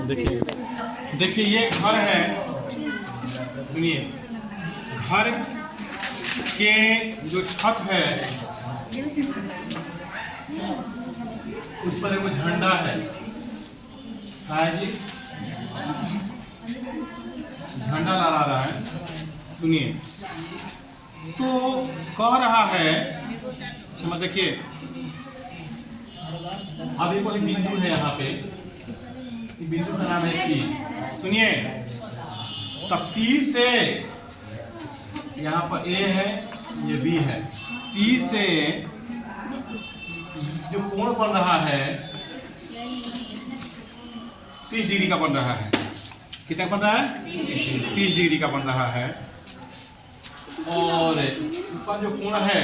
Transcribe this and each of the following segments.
देखिए देखिए ये घर है, सुनिए। घर के जो छत है उस पर एक झंडा है। कहा है जी? झंडा लहरा रहा है। सुनिए, तो कह रहा है, समझ देखिए, अभी कोई बिंदु है यहाँ पे, बिंदु का नाम है पी। सुनिए, तब पी से यहाँ पर ए है, ये बी है। पी से जो कोण बन रहा है 30 डिग्री का बन रहा है। कितना बन रहा है? 30 डिग्री का बन रहा है। और ऊपर जो कोण है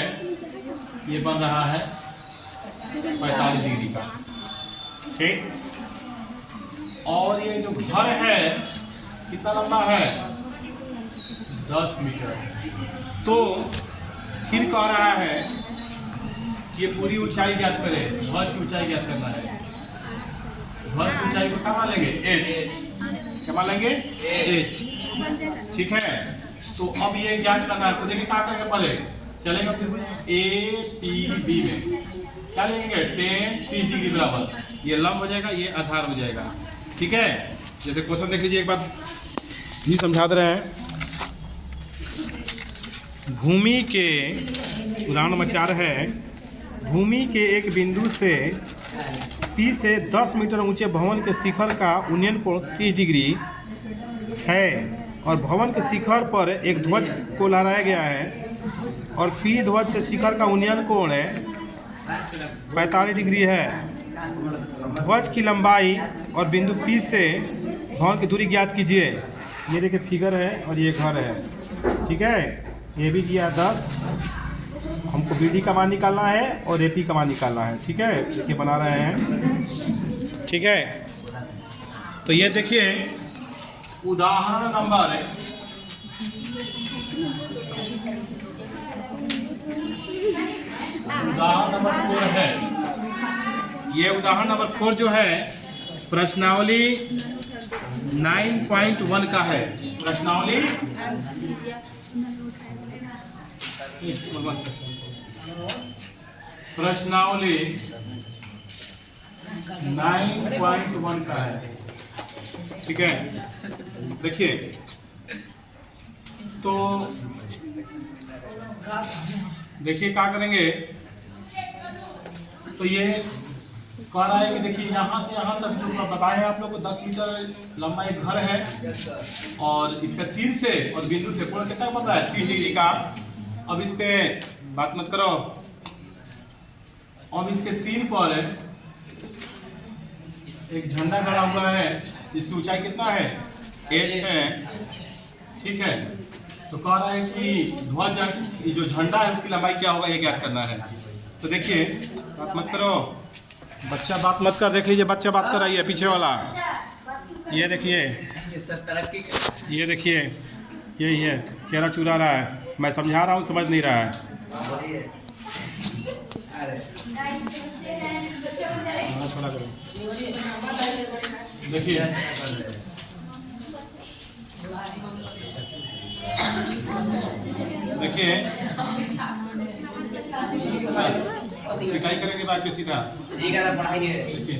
ये बन रहा है 45 डिग्री का। ठीक। और ये जो घर है कितना लंबा है? 10 मीटर। तो फिर कह रहा है कि ये पूरी ऊंचाई ज्ञात करे। ध्वज की ऊंचाई ज्ञात करना है। ध्वज की ऊंचाई को क्या मान लेंगे? h। क्या मान लेंगे? h। ठीक है। तो अब ये ज्ञात करना है, तो देखिए क्या करेंगे, पहले चलेगा फिर ए पी बी में क्या लेंगे? 30 डिग्री बराबर। ये लंब हो जाएगा, ये आधार हो जाएगा। ठीक है। जैसे क्वेश्चन देख लीजिए एक बार, ये समझा दे रहे हैं। भूमि के, उदाहरण नंबर 4 है, भूमि के एक बिंदु से P से 10 मीटर ऊंचे भवन के शिखर का उन्नयन कोण 30 डिग्री है और भवन के शिखर पर एक ध्वज को लहराया गया है और P ध्वज से शिखर का उन्नयन कोण है 45 डिग्री है। ध्वज की लंबाई और बिंदु P से भवन की दूरी ज्ञात कीजिए। ये देखिए फिगर है और ये घर है। ठीक है। ये भी दिया 10। हमको BD का मान निकालना है और AP का मान निकालना है। ठीक है। देखिए बना रहे हैं। ठीक है। तो ये देखिए उदाहरण नंबर उदाहरण नंबर 4 है। ये उदाहरण नंबर 4 जो है प्रश्नावली 9.1 का है। प्रश्नावली प्रश्नावली 9.1 का है। ठीक है। देखिए, तो देखिए क्या करेंगे, तो ये कह रहा है कि देखिए यहाँ से यहाँ तक जो बताए आप लोग को 10 मीटर लंबा एक घर है और इसका सिर से और बिंदु से कोण कितना बन रहा है? 30 डिग्री का। अब इस पे बात मत करो। अब इसके सिर पर एक झंडा खड़ा हुआ है जिसकी ऊंचाई कितना है? h है। ठीक है। तो कह रहा है कि ध्वज जो झंडा है उसकी लंबाई क्या होगा ये ज्ञात करना है। तो देखिए बात मत करो, बच्चा बात मत कर। देख लीजिए बच्चा बात कर रही है पीछे वाला। ये देखिए, ये देखिए यही है, चेहरा चुरा रहा है। मैं समझा रहा हूँ, समझ नहीं रहा है। देखिए देखिए पिटाई करेंगे बात के सीधा। देखिए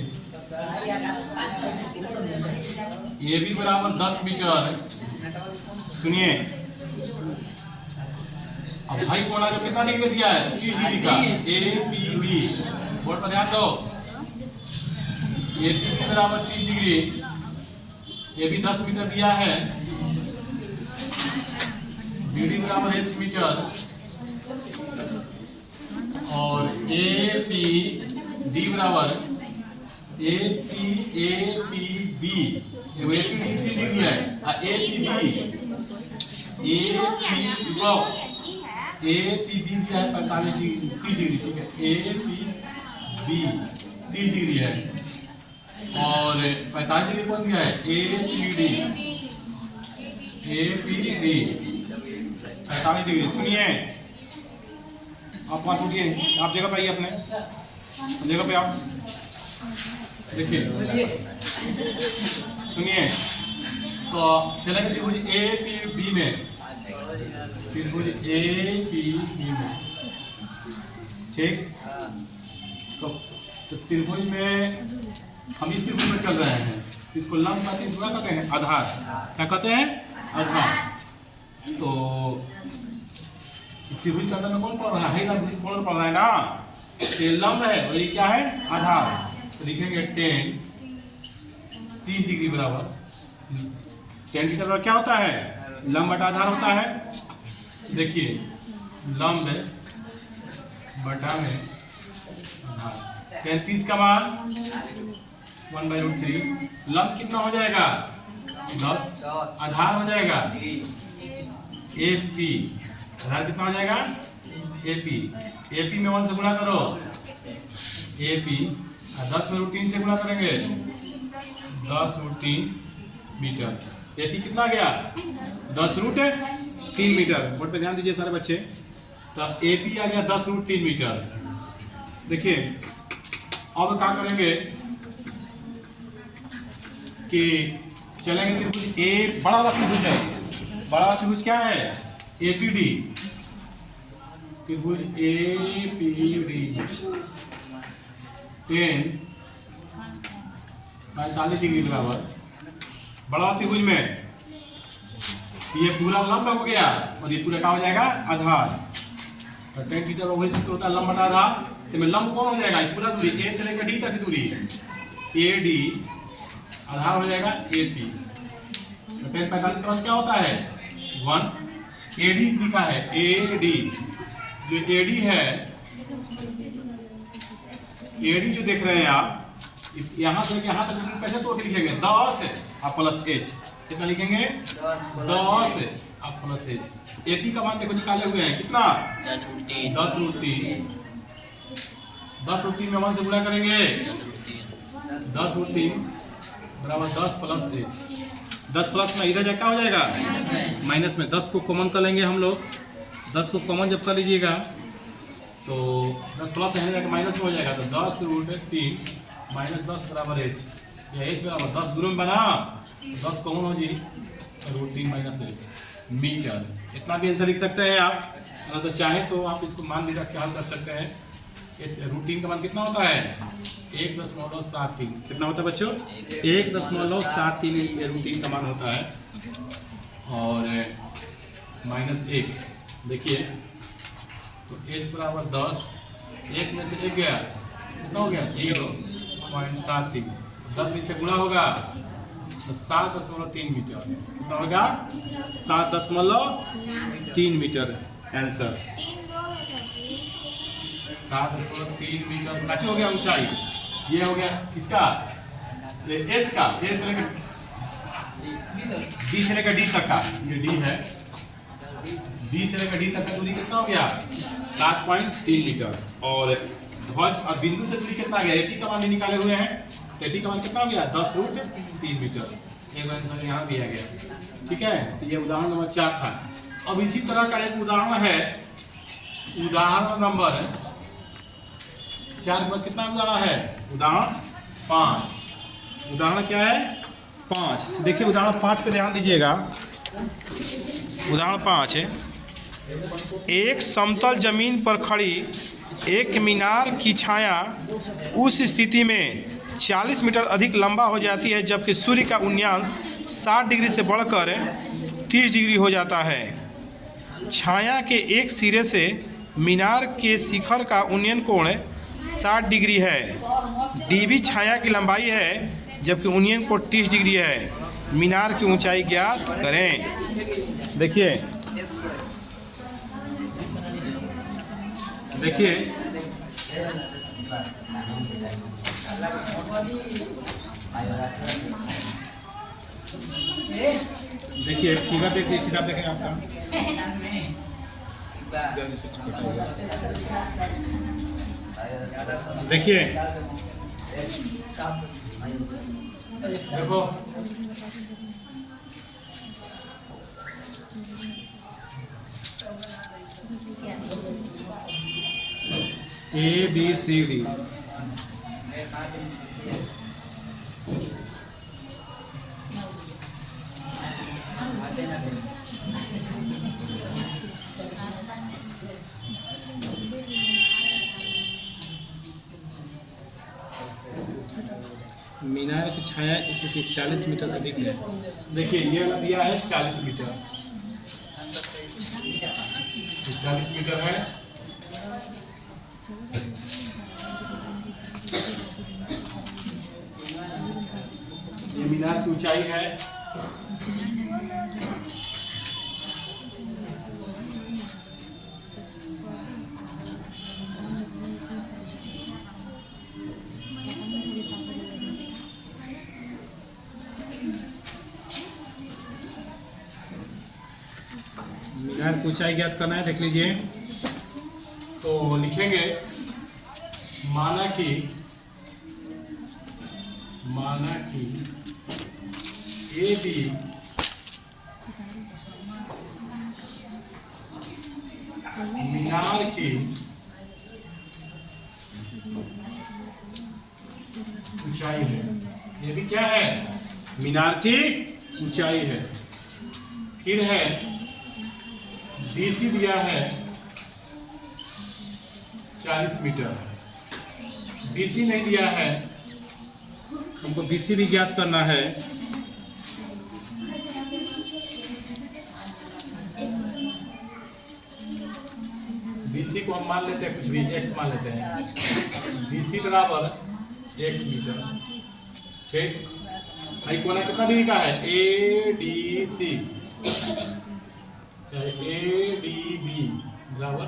ये भी बराबर 10 मीटर। सुनिए, अब भाई कोना जो कितना डिग्री में दिया है? 30 डिग्री का। APB बोर्ड पर ध्यान दो। APB बराबर 30 डिग्री। ये भी 10 मीटर दिया है। BD बराबर h मीटर और APD बराबर APB। APD 30 डिग्री है। APB से है 45 डिग्री, 30 डिग्री। ठीक है। APB 30 डिग्री है और 45 डिग्री कौन दिया है? APD 45 degree. सुनिए, आप पास उठिए, आप जगह पे आइए, अपने जगह पे आओ। देखिए सुनिए, तो चलेंगे त्रिभुज ए पी बी में, त्रिभुज ए पी बी में, ठीक। तो त्रिभुज में हम इस त्रिभुज में चल रहे हैं, इसको लंब कहते हैं, इसको क्या कहते हैं, आधार। क्या कहते हैं, आधार। तो त्रिभुज के अंदर में कौन पढ़ रहा है, कौन पढ़ रहा है ना, ये लंब है और ये क्या है, आधार। तो लिखेंगे 3 डिग्री बराबर 10 थीटा बराबर क्या होता है, लंब बटा आधार होता है। देखिए लंब बटा में आधार, 33 का मान 1/√3। लंब कितना हो जाएगा, 10, आधार हो जाएगा AP, आधार कितना हो जाएगा, AP में 1 से गुणा करो, AP 10 में √3 से गुणा करेंगे, 10√3 मीटर। AP कितना गया, 10√3 मीटर। बोर्ड पे ध्यान दीजिए सारे बच्चे। तो AP आ गया 10√3 मीटर। देखिए अब क्या करेंगे कि चलेंगे त्रिभुज ए, बड़ा वाला त्रिभुज है, बड़ा वाला त्रिभुज क्या है, APD, त्रिभुज APD 45 डिग्री बराबर। बड़ा त्रिभुज में ये पूरा लंब हो गया और ये पूरा क्या हो जाएगा, आधार। तो 10 थीटा का वही सूत्र होता है, लंब बटा आधार। तो में लंब कौन हो जाएगा, ये पूरा दूरी A से लेकर D तक की दूरी AD, आधार हो जाएगा AP। तो 10 45 का क्या होता है 1, AD लिखा है, AD जो AD है, AD जो देख रहे हैं आप, यहाँ से यहाँ तक दूरी कैसे तोड़ के लिखेंगे, 10 आप प्लस H, कितना लिखेंगे 10 आप प्लस H। AP का मान देखो निकाले हुए हैं, कितना 10√3, 10√3 में 1 से गुणा करेंगे, 10√3 बराबर 10 प्लस H। 10 प्लस में इधर क्या हो जाएगा, माइनस में 10 को कॉमन कर लेंगे हम लोग। 10 को कॉमन जब कर लीजिएगा तो 10 प्लस है जाकर माइनस में हो जाएगा, तो 10√3 माइनस 10 बराबर H। या H बराबर 10 दोनों में बना, 10 कॉमन हो जी, √3 माइनस H मीटर। इतना भी आंसर लिख सकते हैं आप, अगर तो चाहे तो आप इसको मान भी रख के हल कर सकते हैं। √3 का मान कितना होता है, 1.73। कितना होता है बच्चों, 1.73 √3 का मान होता है। और माइनस 1 देखिए, तो H बराबर 10, 1 में से 1 गया, कितना हो गया 0.73। 10 में से गुणा होगा तो 7.3 मीटर, कितना होगा 7.3 मीटर आंसर। 7.3 मीटर काचे हो गया ऊंचाई, ये हो गया किसका, H का, A से लेकर B से लेकर D तक का, ये D है, B से लेकर D तक का दूरी कितना हो गया 7.3 मीटर। और ध्वज और बिंदु से दूरी कितना गया, AP का मान भी निकाले हुए हैं, तो AP का मान कितना हो गया 10√3 मीटर। एक आंसर यहाँ भी आ गया, ठीक है। तो ये उदाहरण नंबर 4 था। अब इसी तरह का एक उदाहरण है, उदाहरण नंबर 4 के बाद कितना उदाहरण है, उदाहरण 5। उदाहरण क्या है 5। तो देखिए उदाहरण 5 पे ध्यान दीजिएगा। उदाहरण 5 है, एक समतल जमीन पर खड़ी एक मीनार की छाया उस स्थिति में 40 मीटर अधिक लंबा हो जाती है जबकि सूर्य का उन्यांश 60 डिग्री से बढ़कर 30 डिग्री हो जाता है। छाया के एक सिरे से मीनार के शिखर का उन्नयन कोण 60 डिग्री है। DB छाया की लंबाई है जबकि उन्नयन कोण 30 डिग्री है। मीनार की ऊंचाई ज्ञात करें। देखिए देखिए फिगर देखिए, किताब देखें आपका, देखिए देखो ABCD छाया इससे 40 मीटर अधिक है। देखिए ये वाला दिया है 40 मीटर, ये 40 मीटर है। ये मीनार की ऊंचाई है मीनार की ऊंचाई ज्ञात करना है, देख लीजिए। तो लिखेंगे माना कि ए बी मीनार की ऊंचाई है। ये भी क्या है? मीनार की ऊंचाई है। फिर है बीसी दिया है 40 मीटर, बीसी नहीं दिया है, हमको बीसी भी ज्ञात करना है। बीसी को हम मान लेते हैं, कुछ भी x मान लेते हैं। बीसी बराबर x मीटर, ठीक। भाई कोना कितना डिग्री का है? ए डी सी चाहे ए डी बी बराबर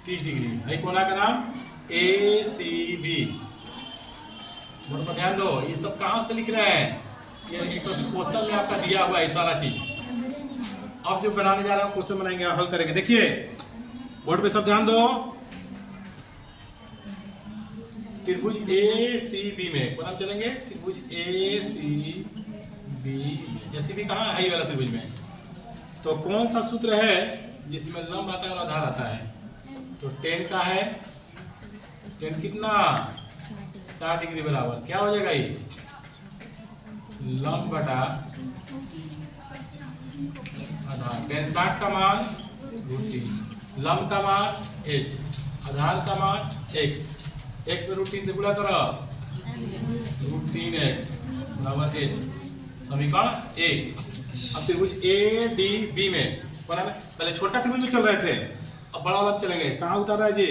30 डिग्री। भाई कोना का नाम ए सी बी। बोर्ड पर ध्यान दो, ये सब कहाँ से लिख रहे हैं? ये एक तरह से क्वेश्चन में आपका दिया हुआ है सारा चीज। अब जो बनाने जा रहे हैं क्वेश्चन बनाएंगे, हल करेंगे। देखिए बोर्ड पे सब ध्यान दो। त्रिभुज ए सी बी में कौन चलेंगे? त्रिभुज ए सी बी, ए सी बी कहाँ है? वाला त्रिभुज में। तो कौन सा सूत्र है जिसमें लंब आता है और आधार आता है? तो 10 का है, 10 कितना? 60 डिग्री बराबर क्या हो जाएगा? ये लंब बटा आधार। 10 60 का मान √3, लंब का मान h, आधार का मान x, x में √3 से गुणा करो, √3x बराबर h। समीकरण 1। अब त्रिभुज ए डी बी में पहले छोटा त्रिभुज में चल रहे थे, अब बड़ा वाला चलेंगे। कहाँ उतार रहा है जी?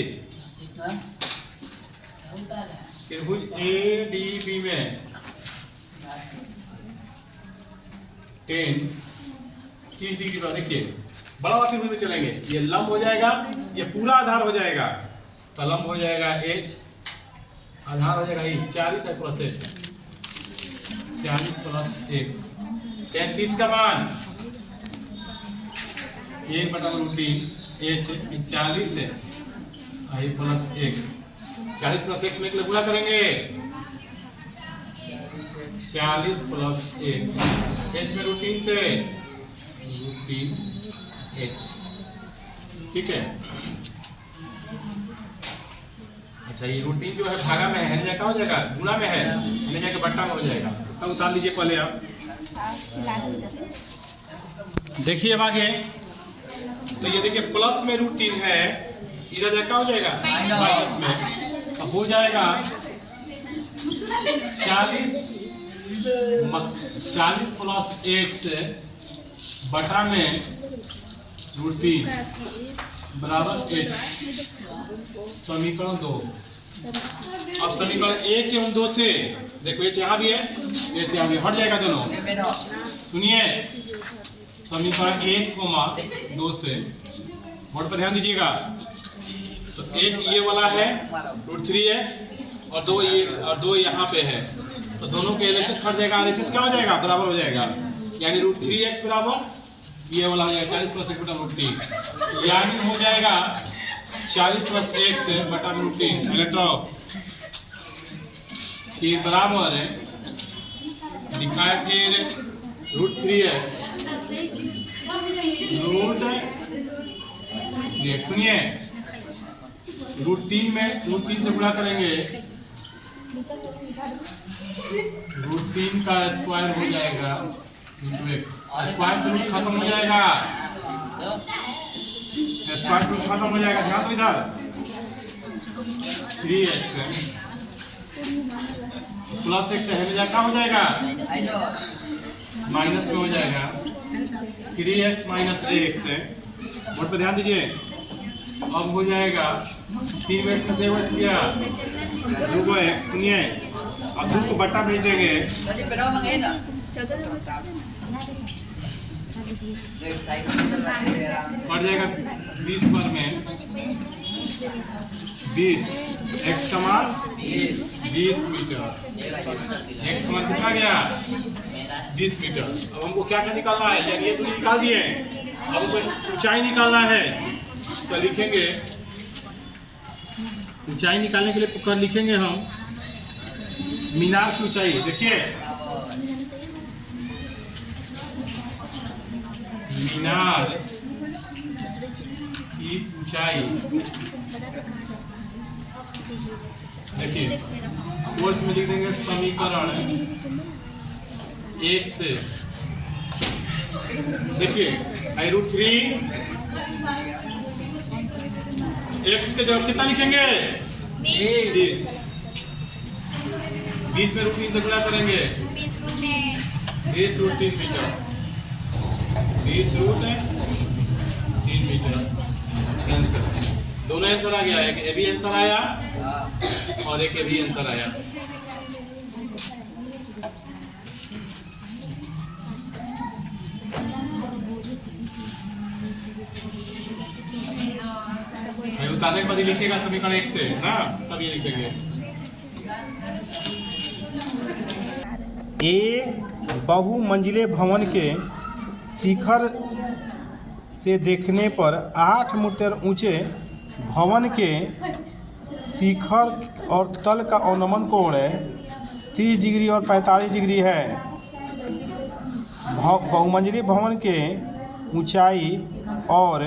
त्रिभुज ए डी बी में 10 30 डिग्री पर। देखिए बड़ा वाला त्रिभुज में चलेंगे, ये लंब हो जाएगा, ये पूरा आधार हो जाएगा। तो लंब हो जाएगा h, आधार हो जाएगा 40 है प्लस x, 40 प्लस x। 33 का मान 1 बटा √3 h, 40 है आई प्लस x। 40 प्लस x में गुणा करेंगे, 40 प्लस x, h में √3 से √3h, ठीक है। अच्छा ये √3 जो है भागा में है, क्या हो जाएगा? गुणा में है, यानी जाके बट्टा में हो जाएगा। तब उतार लीजिए पहले आप। देखिए अब आगे, तो ये देखिए प्लस में √3 है, इधर क्या हो जाएगा? माइनस में। अब हो जाएगा 40 प्लस x बटा में √3 बराबर h। समीकरण 2। अब समीकरण 1 एवं 2 से देखो, h यहाँ भी है, h यहाँ भी, हट जाएगा दोनों। सुनिए समीकरण 1, 2 से, बोर्ड पर ध्यान दीजिएगा। तो एक ये वाला है √3x और 2 ये और 2 यहाँ पे है, तो दोनों के LHS हट जाएगा, RHS क्या हो जाएगा? बराबर हो जाएगा। यानी √3x बराबर ये वाला हो जाएगा 40 प्लस 1 बटा √3, यानी हो जाएगा 40 प्लस 1 से बटा √3 इलेक्ट्रॉन की बराबर लिखा है। फिर √3x √3x, सुनिए √3 में √3 से गुणा करेंगे, √3 का स्क्वायर हो जाएगा x, स्क्वायर से रूट खत्म हो जाएगा, स्क्वायर से रूट खत्म हो जाएगा। ध्यान दो इधर 3x प्लस एक्स है में क्या हो जाएगा, माइनस में हो जाएगा 3x माइनस एक्स है। बोर्ड पे ध्यान दीजिए। अब हो जाएगा 3x में से 1x गया 2x। सुनिए अब 2 को बट्टा भेज देंगे, पड़ जाएगा 20 पर में 20 x का मान 20 मीटर। x का मान कितना गया 20 मीटर। अब हमको क्या क्या निकालना है, यानी ये तो निकाल दिए, अब हमको ऊंचाई निकालना है। तो लिखेंगे ऊंचाई निकालने के लिए लिखेंगे हम मीनार की ऊंचाई। देखिए मीनार की ऊंचाई, देखिए कोष्ठ में लिख देंगे समीकरण 1 से। देखिए √3 x के जगह कितना लिखेंगे 20। 20 में √3 से गुणा करेंगे 20√3 मीटर। 20√3 metre answer. दोनों आंसर आ गया, एक ए भी आंसर आया और एक ए भी आंसर आया। उतारने के बाद लिखेगा समीकरण 1 से ना, तब ये लिखेंगे। एक बहुमंजिले भवन के शिखर से देखने पर 8 मीटर ऊंचे भवन के शिखर और तल का अवनमन कोण 30 डिग्री और 45 डिग्री है। बहुमंजिले भवन के ऊंचाई और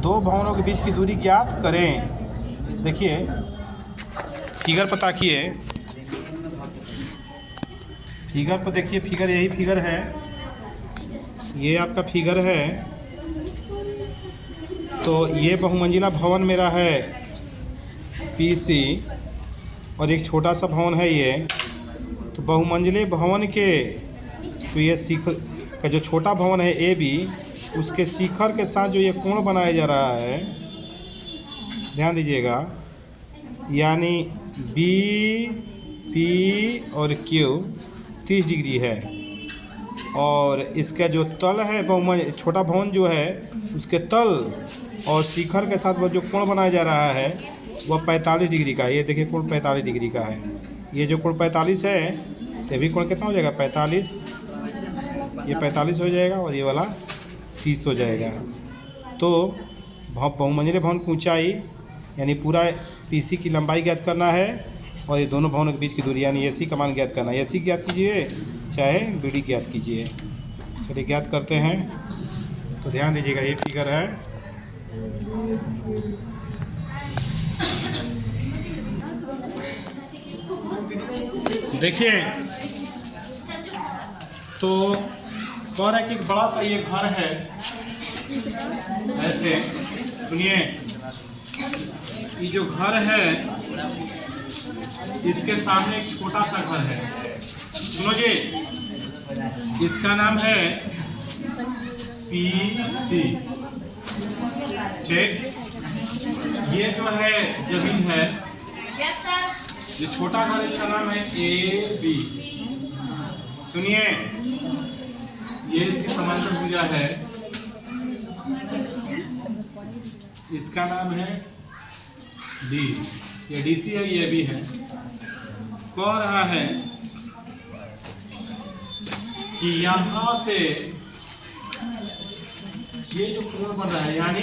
2 भवनों के बीच की दूरी ज्ञात करें। देखिए फिगर पता किए, फिगर पर देखिए, फिगर यही फिगर है, ये आपका फिगर है। तो ये बहुमंजिला भवन मेरा है PC और एक छोटा सा भवन है ये। तो बहुमंजिले भवन के, तो ये शिखर का जो छोटा भवन है AB, उसके शिखर के साथ जो ये कोण बनाया जा रहा है, ध्यान दीजिएगा, यानी BP और Q 30 डिग्री है। और इसका जो तल है छोटा भवन जो है, उसके तल और शिखर के साथ वो जो कोण बनाया जा रहा है वह 45 डिग्री का है। ये देखिए कोण 45 डिग्री का है। ये जो कोण 45 है, ये भी कोण कितना हो जाएगा 45, ये 45 हो जाएगा और ये वाला 30 हो जाएगा। तो बहुमंजिले भवन की ऊंचाई यानी पूरा PC की लंबाई ज्ञात करना है और ये दोनों भवनों के बीच की दूरी यानी AC का मान ज्ञात करना है। AC ज्ञात कीजिए चाहे BD ज्ञात कीजिए। चलिए ज्ञात करते हैं। तो ध्यान दीजिएगा, ये फिगर है। देखिए तो कह रहा है कि एक बड़ा सा ये घर है, ऐसे सुनिए, ये जो घर है इसके सामने एक छोटा सा घर है। सुनो जी, इसका नाम है PC, ठीक। ये जो है जमीन है, ये छोटा घर, इसका नाम है AB। सुनिए, ये इसकी समांतर भुजा है, इसका नाम है D। ये DC है, ये भी है। कह रहा है कि यहां से ये जो कोण बन रहा है, यानी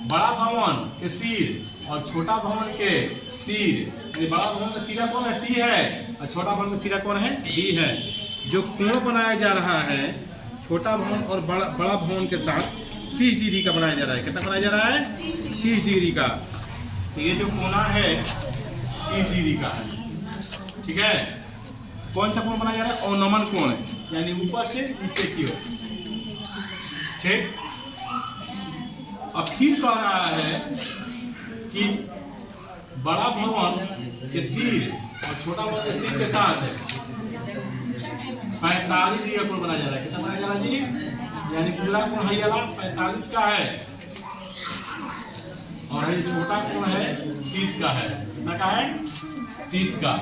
बड़ा भवन के सिर और छोटा भवन के सिर, यानी बड़ा भवन का सिरा कौन है P है और छोटा भवन का सिरा कौन है D है। जो कोण बनाया जा रहा है छोटा भवन और बड़ा भवन के साथ 30 डिग्री का बनाया जा रहा है। कितना बनाया जा रहा है 30 डिग्री का। तो ये जो कोना है 30 डिग्री का है, ठीक है। कौन सा कोण बनाया जा रहा है, अवनमन कोण, यानी ऊपर से नीचे की ओर, ठीक। अब फिर कह रहा है कि बड़ा भवन के सिर और छोटा वर्ग सी के साथ 45 डिग्री का कोण बनाया जा रहा है। कितना बनाया जा रहा है जी? यानी पूरा कोण है वाला 45 का है और ये छोटा कोण है 30 का है। कितना का है? 30 का।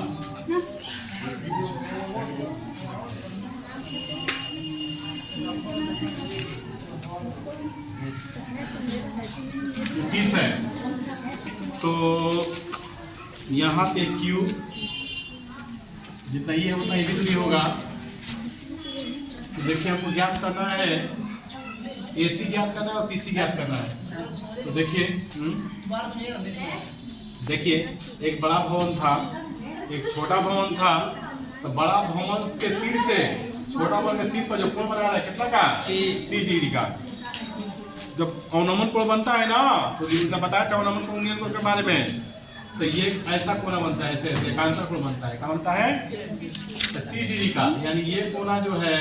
तीस है तो यहाँ पे Q जितना ये है उतना ये भी तो नहीं होगा। तो देखिए हमको ज्ञात करना है AC ज्ञात करना है और PC ज्ञात करना है। तो देखिए एक बड़ा भवन था एक छोटा भवन था। तो बड़ा भवन के सिर से छोटा भवन के सिर पर जो कोण बना रहा है कितना का? 30 डिग्री का। जब अवनमन कोण बनता है ना तो जितना बताया था अवनमन कोण उन्नयन कोण के बारे में, तो ये ऐसा कोना बनता है, ऐसे ऐसे एकांतर कोण बनता है। क्या बनता है? 30 डिग्री का। यानी ये कोना जो है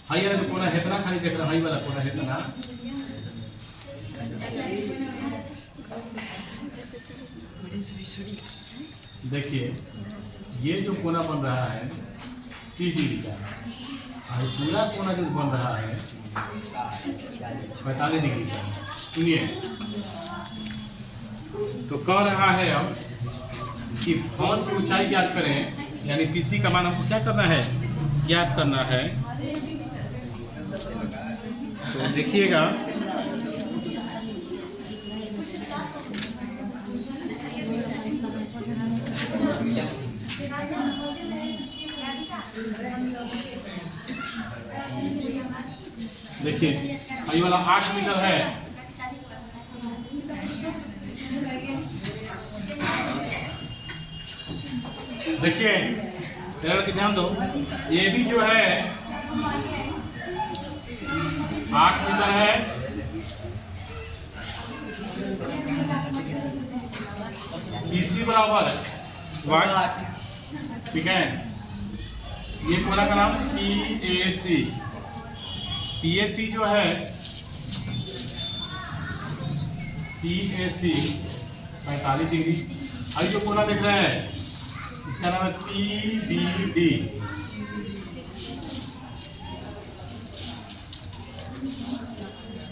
हाई वाला जो कोना है इतना खाली देख रहा है, हाई वाला कोना है इतना। देखिए ये जो कोना बन रहा है 30 डिग्री का और पूरा कोना जो बन रहा है 45 डिग्री का। सुनिए तो कह रहा है अब कि भवन की ऊंचाई ज्ञात करें, यानी पीसी का मान हमको क्या करना है? ज्ञात करना है। तो देखिएगा देखिए ये वाला 8 मीटर है। देखिए ध्यान दो ये भी जो है 8 मीटर है। PC बराबर वाट, ठीक है। ये कोना का नाम PAC। PAC जो है PAC 45 डिग्री। अभी जो कोना देख रहे हैं इसका नाम है PBD।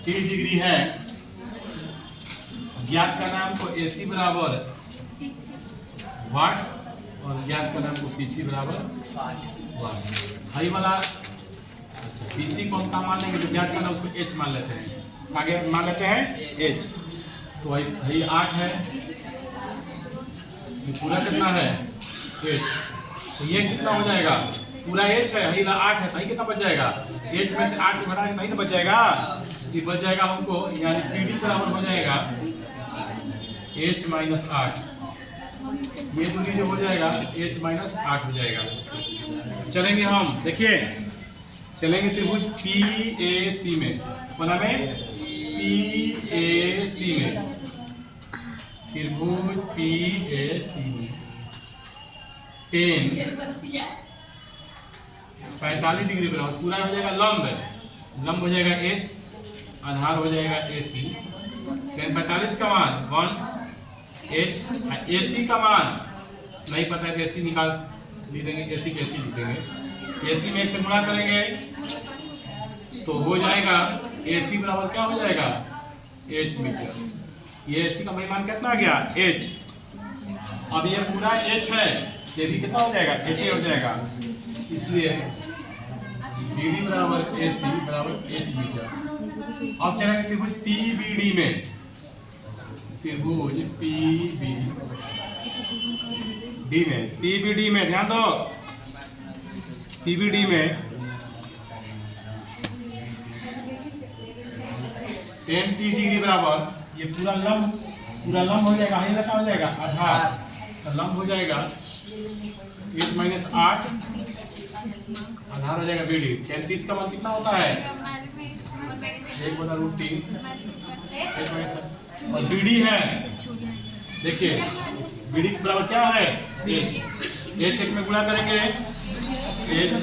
डिग्री है। ज्ञात का नाम को AC बराबर वाट और ज्ञात का नाम को PC बराबर वाट। हाई वाला PC को हम क्या मान लेंगे? तो ज्ञात करना उसको H मान लेते हैं। आगे मान लेते हैं H। तो ये 8 है, ये पूरा कितना है? H। तो ये कितना हो जाएगा? पूरा H है, ये 8 है, तो कितना बच जाएगा? H में से 8 को घटा के नहीं बच जाएगा। ये बच जाएगा हमको, यानी PD बराबर हो जाएगा H माइनस 8। ये दूरी जो हो जाएगा H माइनस 8 हो जाएगा। चलेंगे हम, देखिए चलेंगे त्रिभुज PAC में। कोना में PAC में, त्रिभुज PAC में 10 45 डिग्री बराबर पूरा हो जाएगा लंब। लंब हो जाएगा H, आधार हो जाएगा AC। 45 का मान 1 H, AC का मान नहीं पता है तो AC निकाल लिख देंगे। AC कैसे लिख देंगे? AC में 1 से गुणा करेंगे तो हो जाएगा AC बराबर क्या हो जाएगा? H metre. ये AC का मान कितना आ गया? H। अब ये पूरा H है, ये भी कितना हो जाएगा? H हो जाएगा। इसलिए BD बराबर AC बराबर H मीटर। अब चलेंगे त्रिभुज PBD में। त्रिभुज PBD में ध्यान दो। PBD में 10 डिग्री बराबर ये पूरा लंब हो जाएगा। हाई रखा हो जाएगा आधार, तो लंब हो जाएगा 8 माइनस 8 आधार हो जाएगा BD। 33 का मान कितना होता है? 1/√3 और BD है। देखिए BD के बराबर क्या है? H। H 1 में गुणा करेंगे H,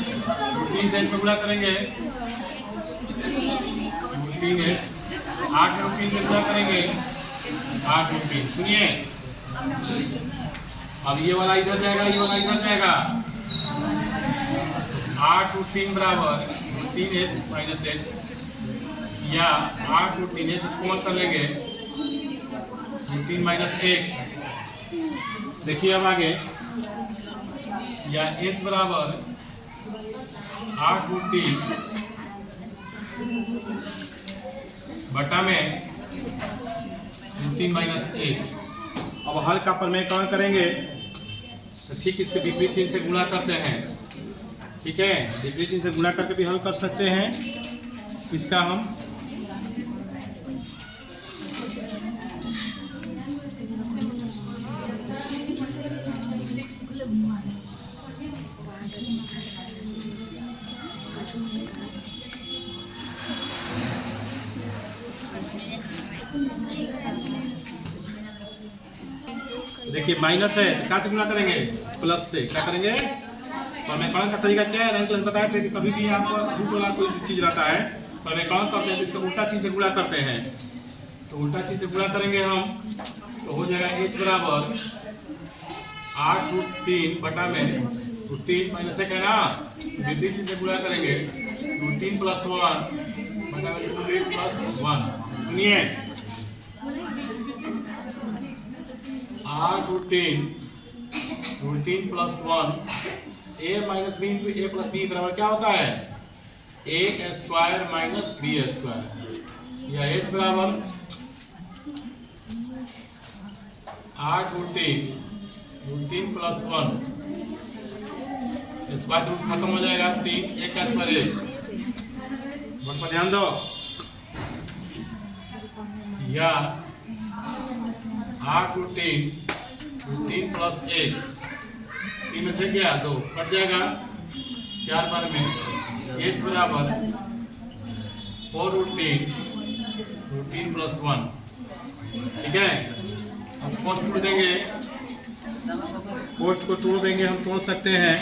3 से H में गुणा करेंगे 3H, 8 में 3 से गुणा करेंगे 8 में 3। सुनिए अब ये वाला इधर जाएगा, ये वाला इधर जाएगा। 8 रूट 3 बराबर 3h माइनस h, या 8 रूट 3h कॉमन कर लेंगे, 3 माइनस 1। देखिए अब आगे, या h बराबर 8 रूट 3 बटा में 3 माइनस 1। अब हल का प्रमेयकरण करेंगे तो ठीक इसके विपरीत चिन्ह से गुणा करते हैं। ठीक है, विपरीत चिन्ह से गुणा करके भी हल कर सकते हैं। इसका हम देखिए माइनस है तो कहाँ से गुणा करेंगे? प्लस से। क्या करेंगे? प्रमेयकरण का तरीका क्या है? रैंक क्लास बताए थे कि कभी भी आपको रूट वाला कोई चीज रहता है, प्रमेयकरण करते हैं तो इसको उल्टा चीज से गुणा करते हैं। तो उल्टा चीज से गुणा करेंगे हम तो हो जाएगा h बराबर 8 रूट 3 बटा में रूट 3 माइनस 1 है ना, विपरीत चीज से गुणा करेंगे रूट 3 प्लस 1 बटा में रूट 3 प्लस 1। सुनिए 8 root 3 plus 1 a minus B into A plus B बराबर क्या होता है? a square minus b square, या h बराबर 8 रूट 3 प्लस 1 स्क्वायर से रूट खत्म हो जाएगा, 3 एक का स्क्वायर 1। बोर्ड पर ध्यान दो, या 8 रूट 3 प्लस 1, 3 में से क्या 2 कट जाएगा, 4 बार में h बराबर 4 रूट 3 प्लस 1। ठीक है, हम पोस्ट तोड़ देंगे, पोस्ट को तोड़ देंगे, हम तोड़ सकते हैं।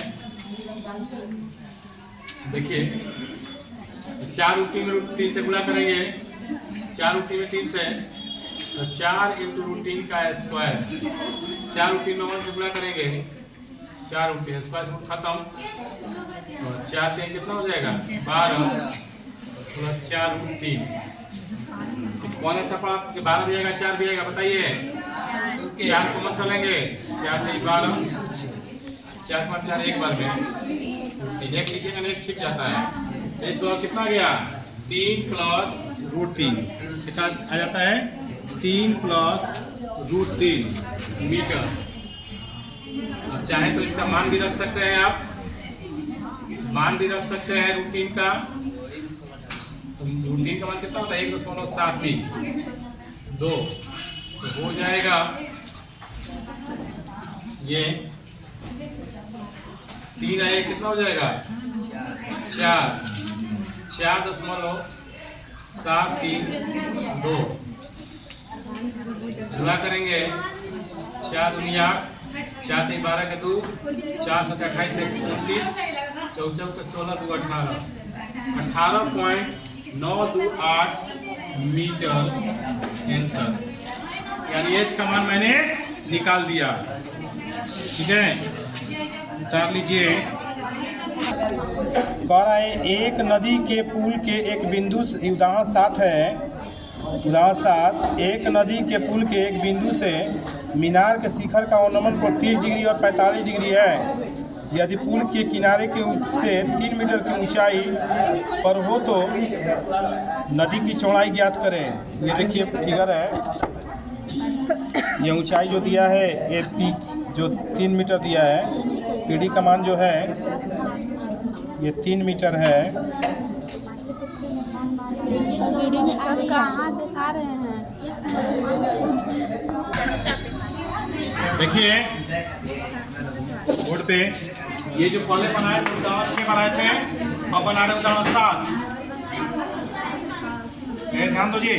देखिए 4 रूट 3 में रूट 3 से गुणा करेंगे, 4 रूट 3 में 3 से तो 4 इंटू रूट 3 का स्क्वायर, 4 रूट 3 में 1 से गुणा करेंगे, 4 रूट 3 स्क्वायर रूट खत्म, तो 4 3 कितना हो जाएगा 12 प्लस 4 रूट 3। कौन ऐसा पढ़ा कि 12 भी आएगा 4 भी आएगा? बताइए। 4 को मत करेंगे, 4 3 12, 4 5 4 एक बार में 3 एक लिखेंगे ना, एक छिप जाता है। h बराबर कितना गया? 3 प्लस रूट 3 कितना आ जाता है? 3 प्लस रूट 3 मीटर। अब चाहे तो इसका मान भी रख सकते हैं, आप मान भी रख सकते हैं रूट 3 का। तो रूट 3 का मान कितना होता है? 1.72 तो हो जाएगा ये 3 आए कितना हो जाएगा? 4.732 गुणा करेंगे, 4 दूनी 8, 4 3 12 के 2, 4 7 28 29, 4 4 के 16 2 18, 18.928 मीटर आंसर। यानी एच का मान मैंने निकाल दिया। ठीक है, उतार लीजिए। कह रहा है एक नदी के पुल के एक बिंदु से, उदाहरण 7 है, उदाहरण 7, एक नदी के पुल के एक बिंदु से मीनार के शिखर का अवनमन को 30 डिग्री और 45 डिग्री है। यदि पुल के किनारे के से 3 मीटर की ऊंचाई पर हो तो नदी की चौड़ाई ज्ञात करें। ये देखिए फिगर है, ये ऊंचाई जो दिया है ये पी जो 3 मीटर दिया है, पीडी का मान जो है ये 3 मीटर है। वीडियो में आप कहाँ दिखा रहे हैं? देखिए बोर्ड पे ये जो पहले बनाए थे उदाहरण 6 बनाए थे, अब बना रहे उदाहरण 7। ध्यान दो जी।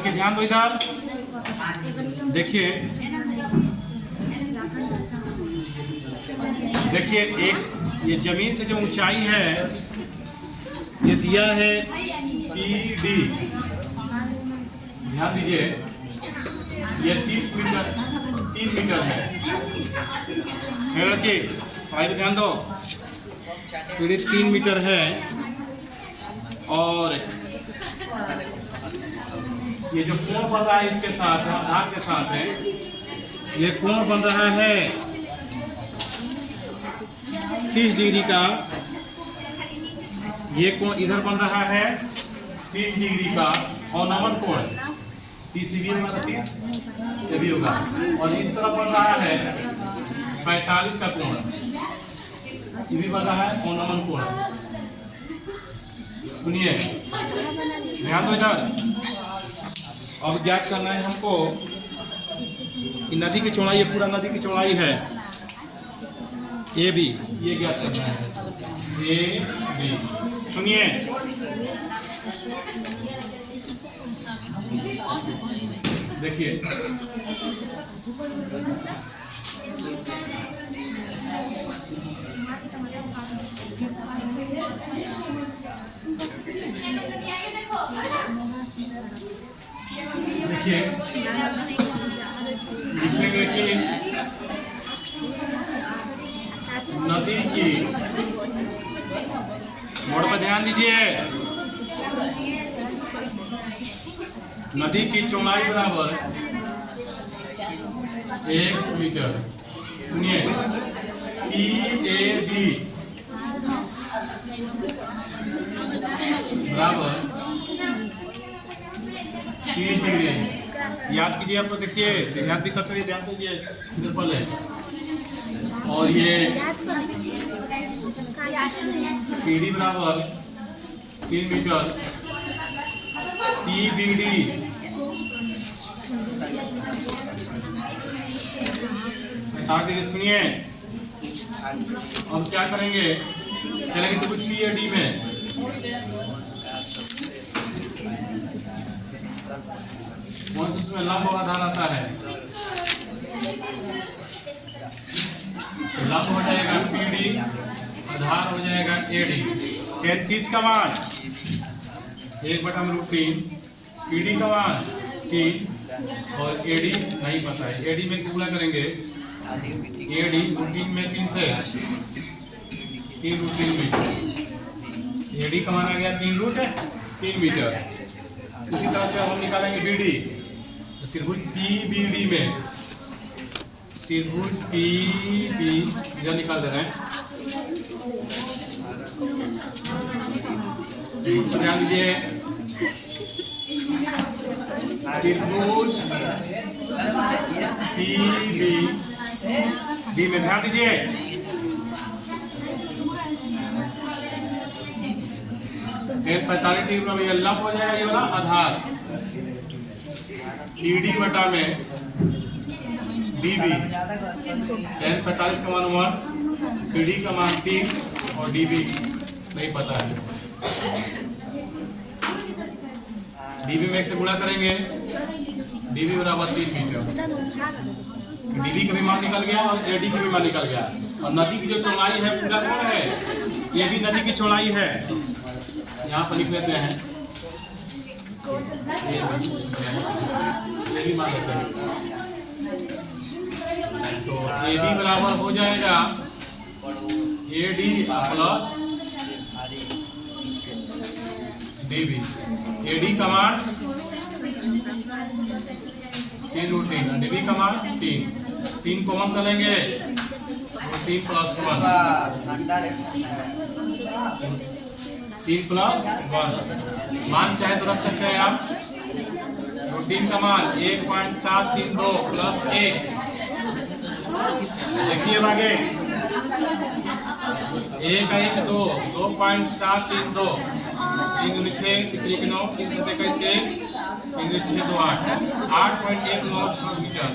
के ध्यान दो इधर। देखिए देखिए, एक ये जमीन से जो ऊंचाई है ये दिया है PD, ध्यान दीजिए ये 30 मीटर 3 मीटर है। लड़के पढ़ाई पे ध्यान दो। PD 3 मीटर है और ये जो कोण बन रहा है इसके साथ आधार के साथ है, ये कोण बन रहा है 30 डिग्री का। ये कोण इधर बन रहा है 3 डिग्री का और नमन कोण 30 भी होगा 30 ये भी होगा। और इस तरफ बन रहा है 45 का कोण, ये भी बन रहा है और नमन कोण। सुनिए ध्यान दो इधर। अब ज्ञात करना है हमको कि नदी की चौड़ाई, ये पूरा नदी की चौड़ाई है AB, ये ज्ञात करना है AB। सुनिए देखिए देखिए लिखेंगे कि नदी की, बोर्ड पर ध्यान दीजिए, नदी की चौड़ाई बराबर 1 मीटर। सुनिए PAB बराबर 30 डिग्री। याद कीजिए, आप देखिए याद भी करते हुए ध्यान दीजिए इधर पहले। और ये PD बराबर 3 मीटर, PBD सुनिए अब क्या करेंगे, चलेंगे तो कुछ PAD में। कौन सा उसमें लंब आधार आता है, लंब हो जाएगा PD, आधार हो जाएगा AD। 30 का मान 1/√3, PD का मान 3 और AD नहीं पता है। AD में से गुणा करेंगे, AD √3 में 3 से 3√3 मीटर। AD का मान आ गया 3√3 मीटर। उसी तरह से हम निकालेंगे BD, त्रिभुज PBD में, त्रिभुज PB इधर निकाल दे रहे हैं। ध्यान दीजिए त्रिभुज PBD में ध्यान दीजिए। एक 45 डिग्री में ये लंब हो जाएगा, ये वाला आधार PD बटा में DB। 45 का मान 1, PD का मान 3 और DB नहीं पता है। DB में 1 से गुणा करेंगे, DB बराबर 3 मीटर। DB का भी मान निकल गया और AD का भी मान निकल गया। और नदी की जो चौड़ाई है पूरा कौन है, ये भी नदी की चौड़ाई है। यहाँ पर लिख लेते हैं, ये भी मान लेते हैं। तो AB बराबर हो जाएगा AD प्लस DB। AD का मान 3√3, DB का मान 3 को हम करेंगे 3 + 1, 3 + 1 मान चाहे तो रख सकते हैं आप। 3 का मान 1.732 + 1, देखिए आगे 1 1 2 2.732, 3 × 6 3 × 9 3 × 21 के 3 × 6 2 8 8.196 मीटर।